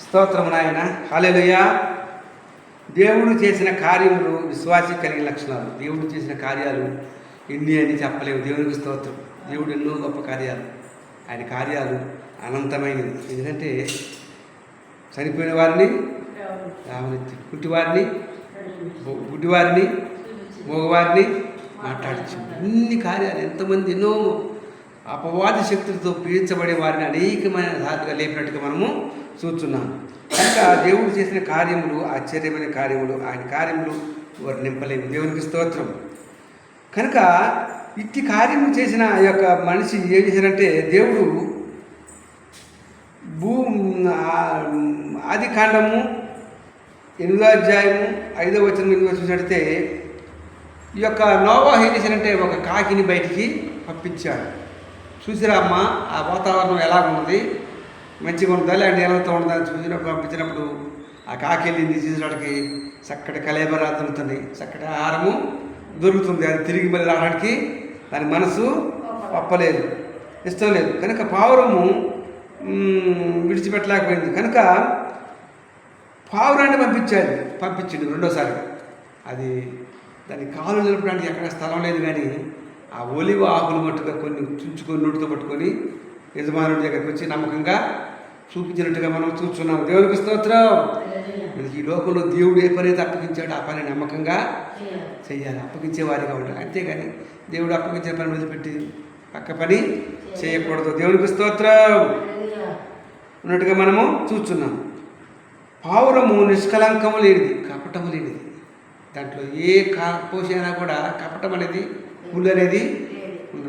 స్తోత్రం నాయన. హల్లెలూయా. దేవుడు చేసిన కార్యములు విశ్వాసి కలిగిన లక్షణాలు. దేవుడు చేసిన కార్యాలు ఎన్ని అని చెప్పలేవు. దేవునికి స్తోత్రం. దేవుడు ఎన్నో గొప్ప కార్యాలు, ఆయన కార్యాలు అనంతమైనది. ఎందుకంటే చనిపోయిన వారిని రావనెత్తి, కుంటివారిని, గుడ్డివారిని, మగవారిని మాట్లాడచ్చు. ఇన్ని కార్యాలు, ఎంతమంది ఎన్నో అపవాది శక్తులతో పీడించబడే వారిని అనేకమైన సార్లుగా లేపినట్టుగా మనము చూస్తున్నాం. కనుక దేవుడు చేసిన కార్యములు ఆశ్చర్యమైన కార్యములు, ఆయన కార్యములు వారు నింపలేము. దేవునికి స్తోత్రం. కనుక ఇట్టి కార్యము చేసిన ఆ యొక్క మనిషి ఏం చేశారంటే, దేవుడు ఆది కాండము 8వ అధ్యాయము 5వ వచనం 8వ చూసినట్టయితే, ఈ యొక్క నోవాహు ఏం చేశారంటే ఒక కాకిని బయటికి పంపించాడు. చూసిరా అమ్మ ఆ వాతావరణం ఎలాగున్నది, మంచిగా ఉందా లేదంటే నీళ్ళతో ఉండదని చూసినప్పుడు పంపించినప్పుడు ఆ కాకి వెళ్ళింది. చూసినప్పటికి చక్కటి కలేబరా దొరుకుతుంది, చక్కటి ఆహారము దొరుకుతుంది. అది తిరిగి మళ్ళీ రావడానికి దాని మనసు ఒప్పలేదు, ఇష్టం లేదు. కనుక పావురము విడిచిపెట్టలేకపోయింది. కనుక పావురాన్ని పంపించింది రెండోసారి. అది దాని కాలు నిలపడానికి ఎక్కడ స్థలం లేదు, కానీ ఆ ఒలివ ఆకులు మట్టుగా కొన్ని చుంచుకొని నోటితో పట్టుకొని యజమానుడి దగ్గరికి వచ్చి నమ్మకంగా చూపించినట్టుగా మనం చూస్తున్నాం. దేవునికి స్తోత్రం. ఈ లోకంలో దేవుడు ఏ పని అయితే అప్పగించాడో ఆ పని నమ్మకంగా చెయ్యాలి, అప్పగించే వారిగా ఉండాలి. అంతేగాని దేవుడు అప్పగించే పని వదిలిపెట్టి పక్క పని చేయకూడదు. దేవునికి స్తోత్రం ఉన్నట్టుగా మనము చూస్తున్నాం. పావురము నిష్కలంకము లేనిది, కపటము లేనిది. దాంట్లో ఏ పోషైనా కూడా కపటం అనేది, కుళ్ళు అనేది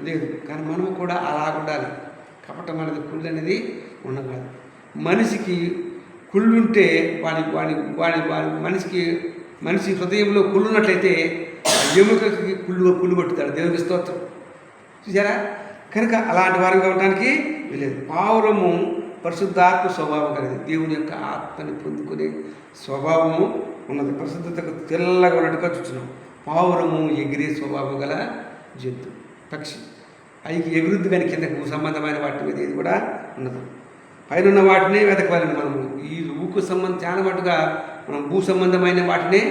లేదు. కానీ మనము కూడా అలా ఉండాలి. కపటం అనేది, కుళ్ళు అనేది ఉండకూడదు. మనిషికి కుళ్ళుంటే మనిషి హృదయంలో కుళ్ళున్నట్లయితే ఎముకకి కుళ్ళు పట్టుతాడు. దేవునికి స్తోత్రం. చూసారా? కనుక అలాంటి వారిగా ఉండడానికి లేదు. పావురము పరిశుద్ధాత్మ స్వభావం కలిగింది. దేవుని యొక్క ఆత్మని పొందుకునే స్వభావము ఉన్నది. పరిశుద్ధతకు తెల్లగా ఉన్నట్టుగా చూస్తున్నాం. పావురము ఎగిరే స్వభావం గల జంతువు, పక్షి. పైకి ఎగురుద్ది, కానీ కిందకు సంబంధమైన వాటి మీద ఇది కూడా ఉన్నది. పైన ఉన్న వాటినే వెతకవాలని మనము. ఈ ఊకు చాలా మటుగా మనం భూ సంబంధమైన వాటినే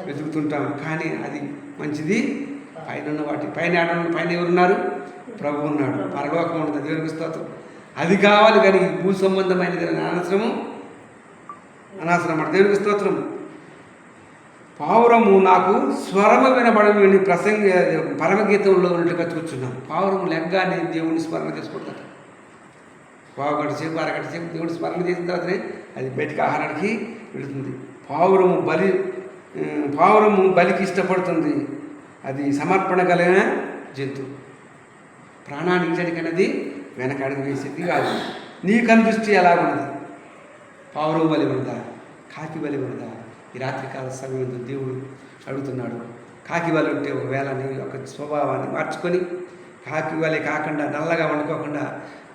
వెతుకుతుంటాం. కానీ అది మంచిది పైన ఉన్న వాటి. పైన ఎవరున్నారు? ప్రభు ఉన్నాడు, పరలోకం ఉన్నది. దేవునికి స్తోత్రం. అది కావాలి, కానీ భూ సంబంధమైనది అనవసరం అన్నమాట. దేవునికి స్తోత్రం. పావురము నాకు స్వరము వినబడని పరమగీతంలో ఉన్నట్టుగా చూస్తున్నాం. పావురము లెగ్గానే దేవుని స్మరణ చేసుకుంటారు. పావుగంట సేపు, అరగంట సేపు దేవుని స్మరణ చేసిన తర్వాతనే అది బయటికి ఆహారానికి వెళుతుంది. పావురము బలికి ఇష్టపడుతుంది. అది సమర్పణ కలిగిన జంతువు. ప్రాణానికి ఇచ్చడికనేది వెనకడుగు వేసేది కాదు. నీ దృష్టి ఎలాగున్నది? పావురం బలి ఉన్నదా? కాకి బలి ఉన్నదా? ఈ రాత్రికాల సమయంలో దేవుడు అడుగుతున్నాడు. కాకి బలి ఉంటే ఒకవేళ నీ యొక్క స్వభావాన్ని మార్చుకొని కాకి వలె కాకుండా, నల్లగా వండుకోకుండా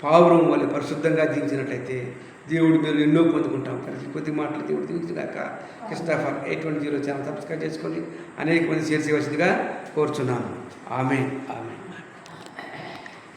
పావురం వలె పరిశుద్ధంగా జీవించినట్లయితే దేవుడి మీరు ఎన్నో పొందుకుంటాం. కలిసి కొద్ది మాటలు దేవుడు దీవించుగాక. క్రిస్టఫర్ 820 ఛానల్ సబ్స్క్రైబ్ చేసుకొని అనేక మంది షేర్ చేయవలసిందిగా కోరుచున్నాను. ఆమేన్.